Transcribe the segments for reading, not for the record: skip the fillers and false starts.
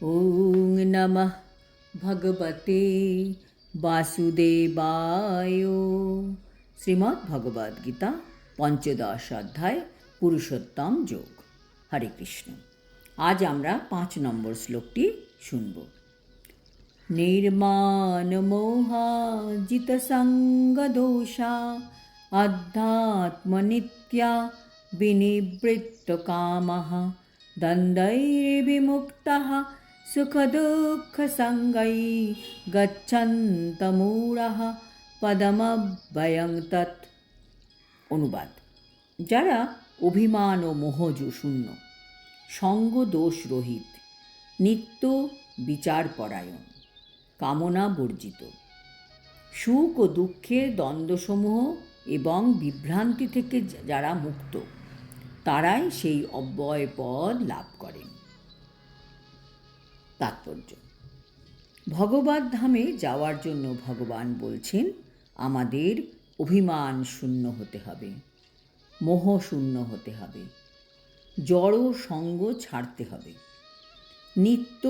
ওং নমঃ ভগবতে বাসুদেবায়। শ্রীমদ্ ভগবদ্ গীতা পঞ্চদশ অধ্যায় পুরুষোত্তম যোগ। হরে কৃষ্ণ। আজ আমরা ৫ নম্বর শ্লোকটি শুনব। নির্মাণ মোহাজিত সঙ্গ দোষা আধ্যাত্মনিত্যা বিনিবৃত্ত কামঃ দ্বন্দ্বৈর্বিমুক্তঃ সুখ দুঃখ সঙ্গৈ গচ্ছন্তমূঢ়ঃ পদমব্যয়ং তৎ। অনুবাদ: যারা অভিমান ও মোহজু শূন্য, সঙ্গ দোষ রহিত, নিত্য বিচারপরায়ণ, কামনা বর্জিত, সুখ ও দুঃখের দ্বন্দ্বসমূহ এবং বিভ্রান্তি থেকে যারা মুক্ত, তারাই সেই অব্যয় পদ লাভ করেন। তাৎপর্য: ভগবদ্ ধামে যাওয়ার জন্য ভগবান বলছেন, আমাদের অভিমান শূন্য হতে হবে, মোহ শূন্য হতে হবে, জড় সঙ্গ ছাড়তে হবে, নিত্য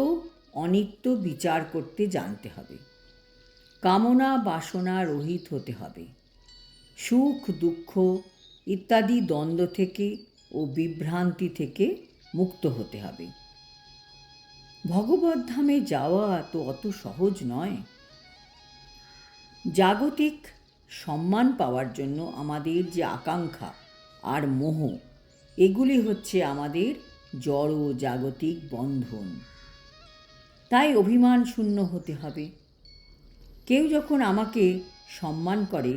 অনিত্য বিচার করতে জানতে হবে, কামনা বাসনা রহিত হতে হবে, সুখ দুঃখ ইত্যাদি দ্বন্দ্ব থেকে ও বিভ্রান্তি থেকে মুক্ত হতে হবে। ভগবদ্ ধামে যাওয়া তো অত সহজ নয়। জাগতিক সম্মান পাওয়ার জন্য আমাদের যে আকাঙ্ক্ষা আর মোহ, এগুলি হচ্ছে আমাদের জড় জাগতিক বন্ধন। তাই অভিমান শূন্য হতে হবে। কেউ যখন আমাকে সম্মান করে,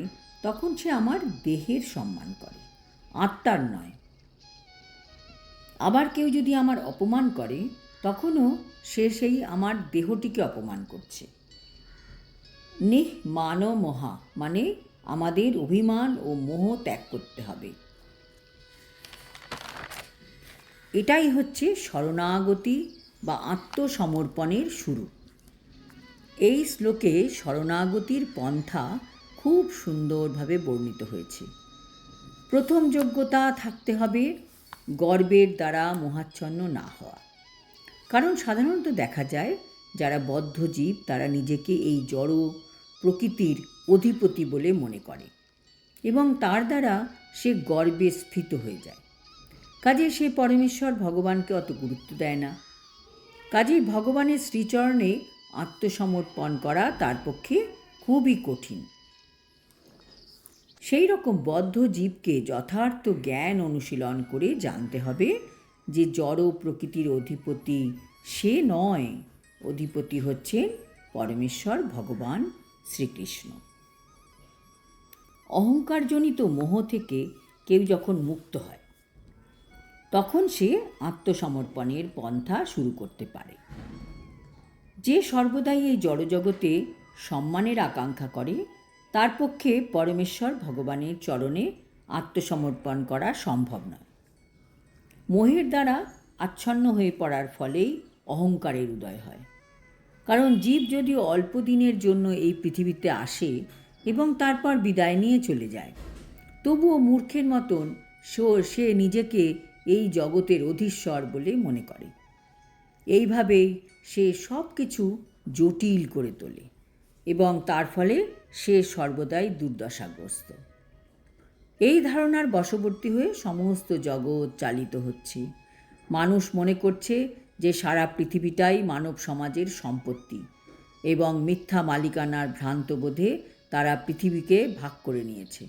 তখন সে আমার দেহের সম্মান করে, আত্মার নয়। আবার কেউ যদি আমার অপমান করে, তখনও সে সেই আমার দেহটিকে অপমান করছে। নিঃমান মোহা মানে আমাদের অভিমান ও মোহ ত্যাগ করতে হবে। এটাই হচ্ছে শরণাগতি বা আত্মসমর্পণের শুরু। এই শ্লোকে শরণাগতির পন্থা খুব সুন্দরভাবে বর্ণিত হয়েছে। প্রথম যোগ্যতা থাকতে হবে গর্বের দ্বারা মোহাচ্ছন্ন না হওয়া। কারণ সাধারণত দেখা যায়, যারা বদ্ধ জীব তারা নিজেকে এই জড় প্রকৃতির অধিপতি বলে মনে করে এবং তার দ্বারা সে গর্বে স্ফীত হয়ে যায়। কাজে সে পরমেশ্বর ভগবানকে অত গুরুত্ব দেয় না। কাজেই ভগবানের শ্রীচরণে আত্মসমর্পণ করা তার পক্ষে খুবই কঠিন। সেই রকম বদ্ধ জীবকে যথার্থ জ্ঞান অনুশীলন করে জানতে হবে যে জড় প্রকৃতির অধিপতি সে নয়, অধিপতি হচ্ছেন পরমেশ্বর ভগবান শ্রীকৃষ্ণ। অহংকারজনিত মোহ থেকে কেউ যখন মুক্ত হয়, তখন সে আত্মসমর্পণের পন্থা শুরু করতে পারে। যে সর্বদাই এই জড়জগতে সম্মানের আকাঙ্ক্ষা করে, তার পক্ষে পরমেশ্বর ভগবানের চরণে আত্মসমর্পণ করা সম্ভব নয়। মোহের দ্বারা আচ্ছন্ন হয়ে পড়ার ফলেই অহংকারের উদয় হয়। কারণ জীব যদি অল্প দিনের জন্য এই পৃথিবীতে আসে এবং তারপর বিদায় নিয়ে চলে যায়, তবুও মূর্খের মতন সে নিজেকে এই জগতের অধীশ্বর বলে মনে করে। এইভাবেই সে সব কিছু জটিল করে তোলে এবং তার ফলে সে সর্বদাই দুর্দশাগ্রস্ত। এই ধারণার বশবর্তী হয়ে সমস্ত জগৎ চালিত হচ্ছে। মানুষ মনে করছে যে সারা পৃথিবীটাই মানব সমাজের সম্পত্তি এবং মিথ্যা মালিকানার ভ্রান্ত বোধে তারা পৃথিবীকে ভাগ করে নিয়েছে।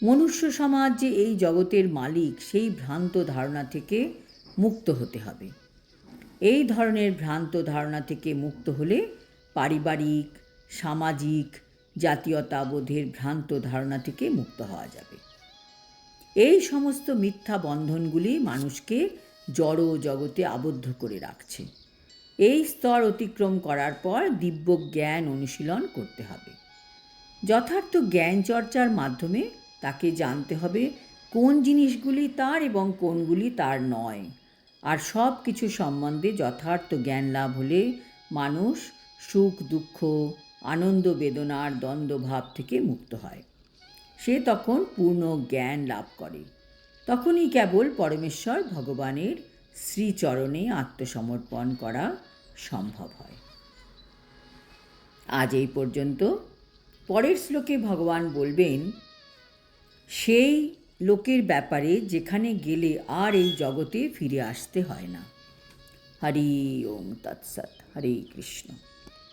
মনুষ্য সমাজ যে এই জগতের মালিক, সেই ভ্রান্ত ধারণা থেকে মুক্ত হতে হবে। এই ধরনের ভ্রান্ত ধারণা থেকে মুক্ত হলে পারিবারিক, সামাজিক, জাতীয়তাবোধের ভ্রান্ত ধারণা থেকে মুক্ত হওয়া যাবে। এই সমস্ত মিথ্যা বন্ধনগুলি মানুষকে জড় জগতে আবদ্ধ করে রাখছে। এই স্তর অতিক্রম করার পর দিব্য জ্ঞান অনুশীলন করতে হবে। যথার্থ জ্ঞান চর্চার মাধ্যমে তাকে জানতে হবে কোন জিনিসগুলি তার এবং কোনগুলি তার নয়। আর সব কিছু সম্বন্ধে যথার্থ জ্ঞান লাভ হলে মানুষ সুখ দুঃখ, আনন্দ বেদনার দ্বন্দ্বভাব থেকে মুক্ত হয়। সে তখন পূর্ণ জ্ঞান লাভ করে। তখনই কেবল পরমেশ্বর ভগবানের শ্রীচরণে আত্মসমর্পণ করা সম্ভব হয়। আজ এই পর্যন্ত। পরের শ্লোকে ভগবান বলবেন সেই লোকের ব্যাপারে যেখানে গেলে আর এই জগতে ফিরে আসতে হয় না। হরি ওম তৎসৎ। হরে কৃষ্ণ।